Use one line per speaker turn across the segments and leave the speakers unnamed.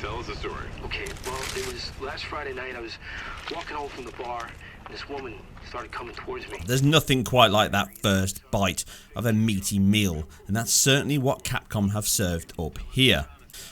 Tell us the story.
Okay, well, it was last Friday night. I was walking home from the bar, and this woman started coming towards me.
There's nothing quite like that first bite of a meaty meal, and that's certainly what Capcom have served up here.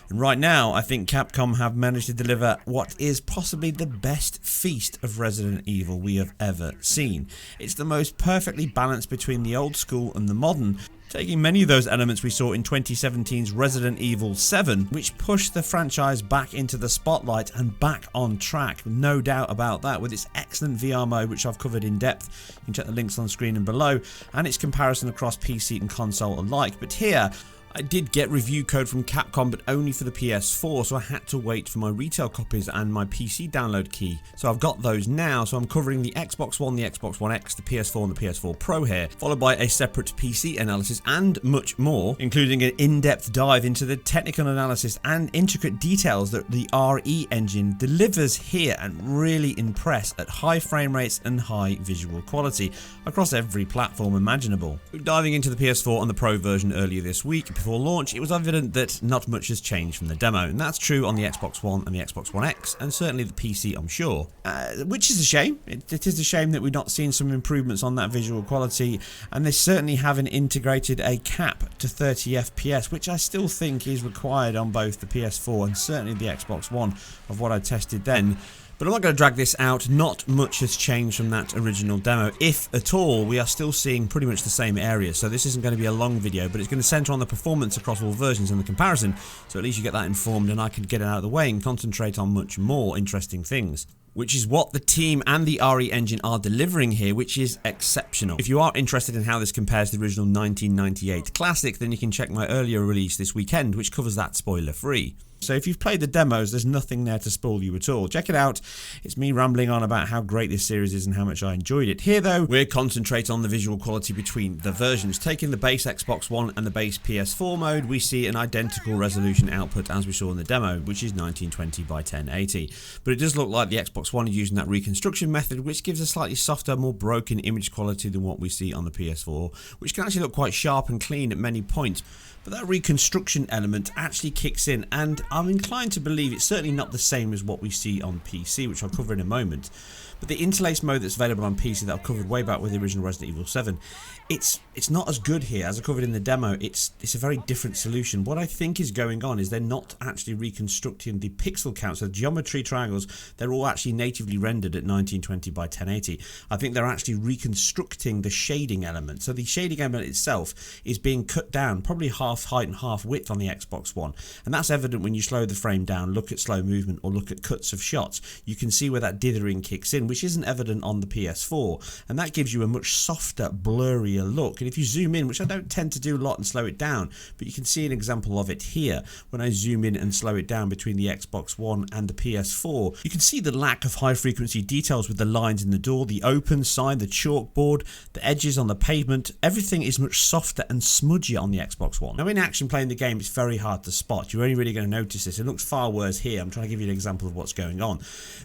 And right now, I think Capcom have managed to deliver what is possibly the best feast of Resident Evil we have ever seen. It's the most perfectly balanced between the old school and the modern, taking many of those elements we saw in 2017's Resident Evil 7, which pushed the franchise back into the spotlight and back on track, no doubt about that, with its excellent VR mode, which I've covered in depth. You can check the links on screen and below, and its comparison across PC and console alike. But here, I did get review code from Capcom, but only for the PS4, so I had to wait for my retail copies and my PC download key. So I've got those now, so I'm covering the Xbox One, the Xbox One X, the PS4 and the PS4 Pro here, followed by a separate PC analysis and much more, including an in-depth dive into the technical analysis and intricate details that the RE engine delivers here, and really impress at high frame rates and high visual quality across every platform imaginable. Diving into the PS4 and the Pro version earlier this week, before launch, it was evident that not much has changed from the demo, and that's true on the Xbox One and the Xbox One X, and certainly the PC, I'm sure. Which is a shame. It is a shame that we've not seen some improvements on that visual quality, and they certainly haven't integrated a cap to 30 FPS, which I still think is required on both the PS4 and certainly the Xbox One of what I tested then. But I'm not going to drag this out. Not much has changed from that original demo. If at all, we are still seeing pretty much the same areas. So this isn't going to be a long video, but it's going to centre on the performance across all versions and the comparison. So at least you get that informed, and I can get it out of the way and concentrate on much more interesting things, which is what the team and the RE engine are delivering here, which is exceptional. If you are interested in how this compares to the original 1998 classic, then you can check my earlier release this weekend, which covers that spoiler free. So if you've played the demos, there's nothing there to spoil you at all. Check it out. It's me rambling on about how great this series is and how much I enjoyed it. Here though, we're concentrating on the visual quality between the versions. Taking the base Xbox One and the base PS4 mode, we see an identical resolution output as we saw in the demo, which is 1920 by 1080. But it does look like the Xbox One is using that reconstruction method, which gives a slightly softer, more broken image quality than what we see on the PS4, which can actually look quite sharp and clean at many points. But that reconstruction element actually kicks in, and I'm inclined to believe it's certainly not the same as what we see on PC, which I'll cover in a moment. But the interlace mode that's available on PC that I've covered way back with the original Resident Evil 7, it's not as good here as I covered in the demo. It's a very different solution. What I think is going on is they're not actually reconstructing the pixel count. So the geometry triangles, they're all actually natively rendered at 1920 by 1080. I think they're actually reconstructing the shading element. So the shading element itself is being cut down, probably half height and half width on the Xbox One. And that's evident when you slow the frame down, look at slow movement, or look at cuts of shots. You can see where that dithering kicks in, which isn't evident on the PS4. And that gives you a much softer, blurrier look. And if you zoom in, which I don't tend to do a lot, and slow it down, but you can see an example of it here when I zoom in and slow it down between the Xbox One and the PS4. You can see the lack of high frequency details with the lines in the door, the open sign, the chalkboard, the edges on the pavement. Everything is much softer and smudgier on the Xbox One. Now in action playing the game, it's very hard to spot. You're only really going to notice this. It looks far worse here. I'm trying to give you an example of what's going on.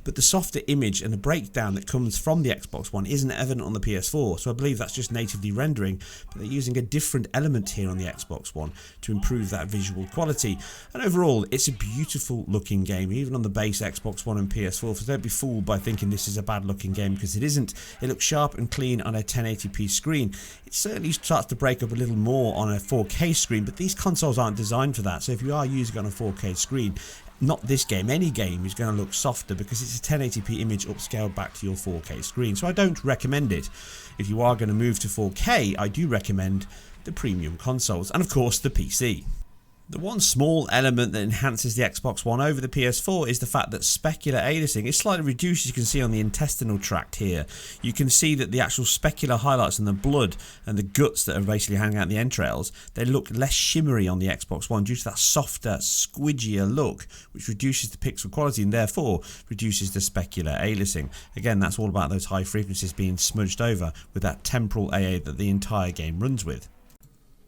But the softer image and the breakdown that comes from the Xbox One isn't evident on the PS4, so I believe that's just natively rendering, but they're using a different element here on the Xbox One to improve that visual quality. And overall, it's a beautiful looking game, even on the base Xbox One and PS4, so don't be fooled by thinking this is a bad looking game, because it isn't. It looks sharp and clean on a 1080p screen. It certainly starts to break up a little more on a 4K screen, but these consoles aren't designed for that, so if you are using it on a 4K screen, not this game, any game is going to look softer because it's a 1080p image upscaled back to your 4K screen. So I don't recommend it. If you are going to move to 4K, I do recommend the premium consoles and of course the PC. The one small element that enhances the Xbox One over the PS4 is the fact that specular aliasing is slightly reduced, as you can see on the intestinal tract here. You can see that the actual specular highlights and the blood and the guts that are basically hanging out the entrails, they look less shimmery on the Xbox One due to that softer, squidgier look, which reduces the pixel quality and therefore reduces the specular aliasing. Again, that's all about those high frequencies being smudged over with that temporal AA that the entire game runs with.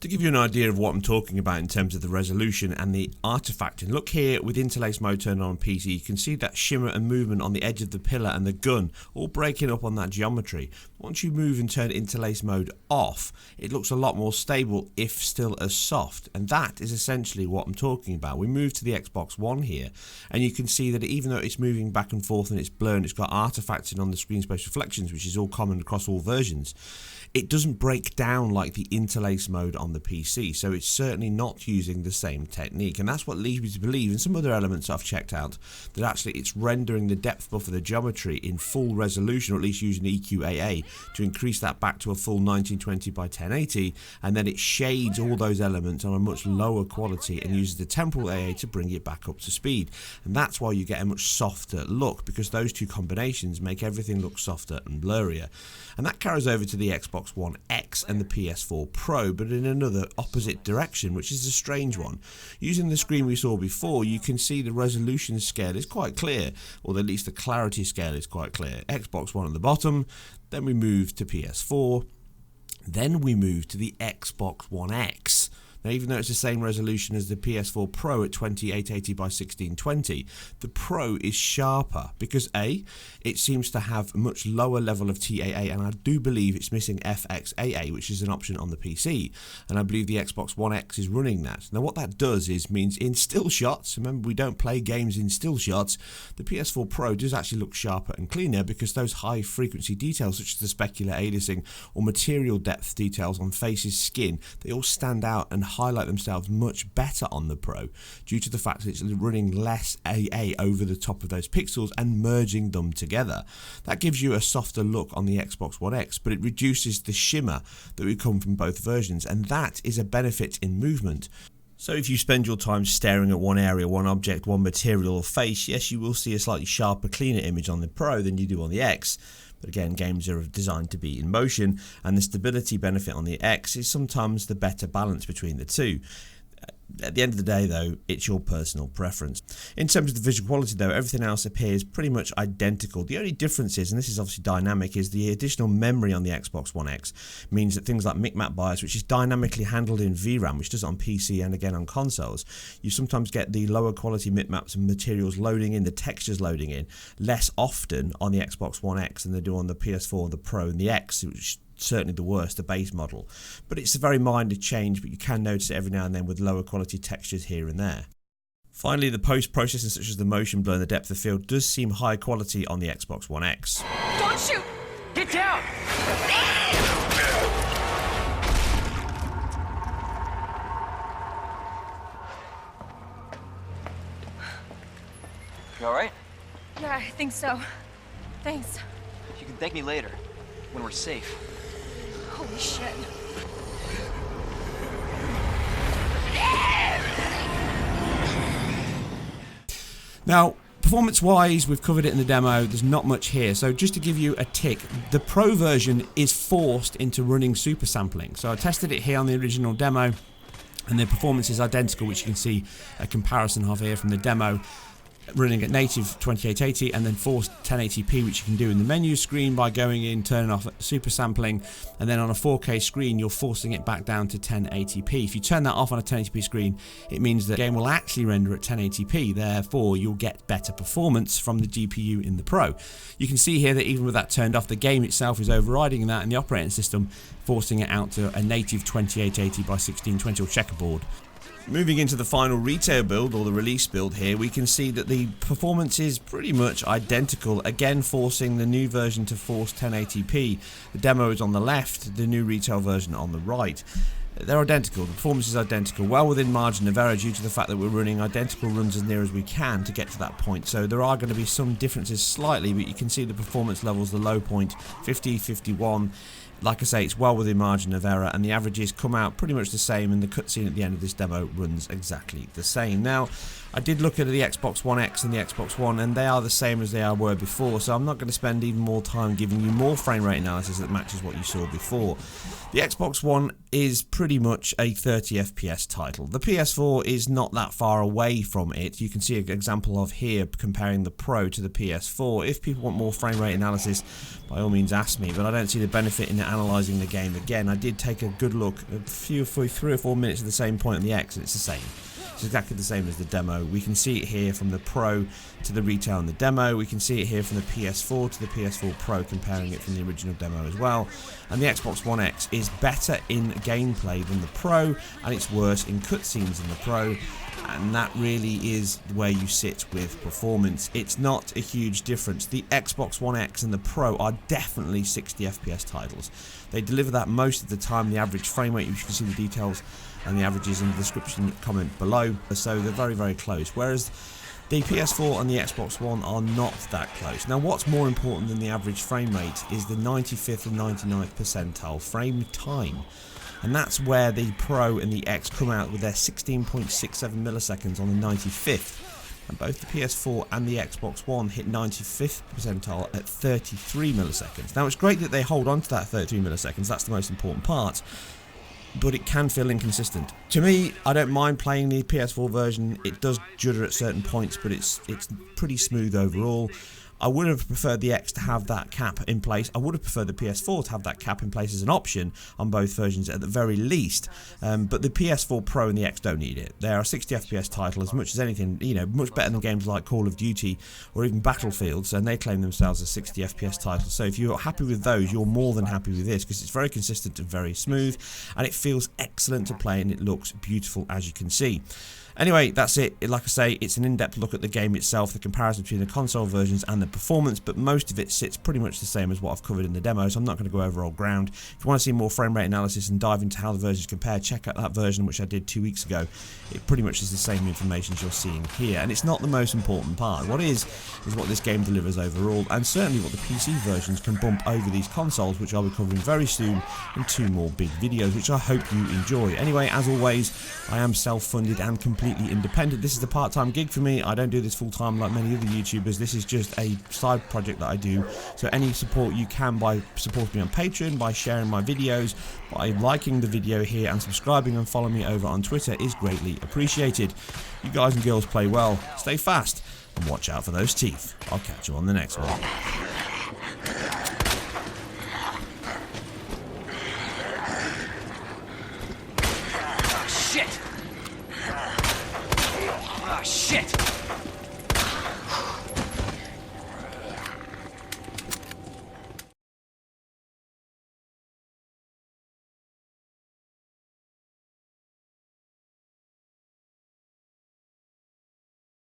To give you an idea of what I'm talking about in terms of the resolution and the artifacting, look here with interlace mode turned on PC, you can see that shimmer and movement on the edge of the pillar and the gun all breaking up on that geometry. Once you move and turn interlace mode off, it looks a lot more stable if still as soft, and that is essentially what I'm talking about. We move to the Xbox One here, and you can see that even though it's moving back and forth and it's blurred, it's got artifacting on the screen space reflections, which is all common across all versions. It doesn't break down like the interlace mode on the PC, so it's certainly not using the same technique, and that's what leads me to believe in some other elements I've checked out that actually it's rendering the depth buffer, the geometry, in full resolution, or at least using EQAA to increase that back to a full 1920 by 1080, and then it shades all those elements on a much lower quality and uses the temporal AA to bring it back up to speed, and that's why you get a much softer look, because those two combinations make everything look softer and blurrier. And that carries over to the Xbox One X and the PS4 Pro, but in another opposite direction, which is a strange one. Using the screen we saw before, you can see the resolution scale is quite clear, or at least the clarity scale is quite clear. Xbox One at the bottom, then we move to PS4, then we move to the Xbox One X. Now, even though it's the same resolution as the PS4 Pro at 2880 by 1620, the Pro is sharper because A, it seems to have a much lower level of TAA, and I do believe it's missing FXAA, which is an option on the PC, and I believe the Xbox One X is running that. Now, what that does means in still shots, remember we don't play games in still shots, the PS4 Pro does actually look sharper and cleaner because those high frequency details such as the specular aliasing or material depth details on faces, skin, they all stand out and highlight themselves much better on the Pro due to the fact that it's running less AA over the top of those pixels and merging them together. That gives you a softer look on the Xbox One X, but it reduces the shimmer that would come from both versions, and that is a benefit in movement. So if you spend your time staring at one area, one object, one material or face, yes, you will see a slightly sharper, cleaner image on the Pro than you do on the X. But again, games are designed to be in motion, and the stability benefit on the X is sometimes the better balance between the two. At the end of the day, though, it's your personal preference. In terms of the visual quality, though, everything else appears pretty much identical. The only difference is, and this is obviously dynamic, is the additional memory on the Xbox One X means that things like micmap bias, which is dynamically handled in VRAM, which does it on PC and again on consoles, you sometimes get the lower quality micmaps and materials loading in, the textures loading in, less often on the Xbox One X than they do on the PS4, the Pro and the X, which certainly the worst, the base model. But it's a very minor change, but you can notice it every now and then with lower quality textures here and there. Finally, the post-processing such as the motion blur and the depth of field does seem high quality on the Xbox One X.
Don't shoot! Get down!
You alright?
Yeah, I think so. Thanks.
You can thank me later, when we're safe.
Holy shit.
Now, performance-wise, we've covered it in the demo. There's not much here. So just to give you a tick, the Pro version is forced into running super sampling. So I tested it here on the original demo, and the performance is identical, which you can see a comparison of here from the demo, running at native 2880 and then forced 1080p, which you can do in the menu screen by going in, turning off super sampling, and then on a 4K screen you're forcing it back down to 1080p. If you turn that off on a 1080p screen, it means the game will actually render at 1080p, therefore you'll get better performance from the GPU in the Pro. You can see here that even with that turned off, the game itself is overriding that and the operating system forcing it out to a native 2880 by 1620 or checkerboard. Moving into the final retail build, or the release build here, we can see that the performance is pretty much identical, again forcing the new version to force 1080p. The demo is on the left, the new retail version on the right. They're identical, the performance is identical, well within margin of error due to the fact that we're running identical runs as near as we can to get to that point. So there are going to be some differences slightly, but you can see the performance levels, the low point, 50, 51. Like I say, it's well within margin of error, and the averages come out pretty much the same, and the cutscene at the end of this demo runs exactly the same. Now, I did look at the Xbox One X and the Xbox One, and they are the same as they were before, so I'm not going to spend even more time giving you more frame rate analysis that matches what you saw before. The Xbox One is pretty much a 30 FPS title. The PS4 is not that far away from it. You can see an example of here comparing the Pro to the PS4. If people want more frame rate analysis, by all means ask me, but I don't see the benefit in analysing the game again. I did take a good look, for 3 or 4 minutes at the same point on the X, and it's the same. It's exactly the same as the demo. We can see it here from the Pro to the retail in the demo. We can see it here from the PS4 to the PS4 Pro, comparing it from the original demo as well. And the Xbox One X is better in gameplay than the Pro, and it's worse in cutscenes than the Pro. And that really is where you sit with performance. It's not a huge difference. The Xbox One X and the Pro are definitely 60 FPS titles. They deliver that most of the time. The average frame rate, you can see the details and the averages in the description comment below. So they're very, very close. Whereas the PS4 and the Xbox One are not that close. Now, what's more important than the average frame rate is the 95th and 99th percentile frame time. And that's where the Pro and the X come out with their 16.67 milliseconds on the 95th. And both the PS4 and the Xbox One hit 95th percentile at 33 milliseconds. Now, it's great that they hold on to that 33 milliseconds. That's the most important part. But it can feel inconsistent. To me, I don't mind playing the PS4 version. It does judder at certain points, but it's pretty smooth overall. I would have preferred the X to have that cap in place. I would have preferred the PS4 to have that cap in place as an option on both versions at the very least. But the PS4 Pro and the X don't need it. They are a 60 FPS title as much as anything, you know, much better than games like Call of Duty or even Battlefields, and they claim themselves as 60 FPS titles. So if you're happy with those, you're more than happy with this, because it's very consistent and very smooth, and it feels excellent to play, and it looks beautiful, as you can see. Anyway, that's it. Like I say, it's an in-depth look at the game itself, the comparison between the console versions and the performance, but most of it sits pretty much the same as what I've covered in the demo, so I'm not going to go over old ground. If you want to see more frame rate analysis and dive into how the versions compare, check out that version which I did 2 weeks ago. It pretty much is the same information as you're seeing here, and it's not the most important part. What is what this game delivers overall, and certainly what the PC versions can bump over these consoles, which I'll be covering very soon in 2 more big videos, which I hope you enjoy. Anyway, as always, I am self-funded and completely independent. This is a part-time gig for me. I don't do this full-time like many other YouTubers. This is just a side project that I do. So any support you can by supporting me on Patreon, by sharing my videos, by liking the video here and subscribing and following me over on Twitter is greatly appreciated. You guys and girls play well, stay fast, and watch out for those teeth. I'll catch you on the next one.
Shit!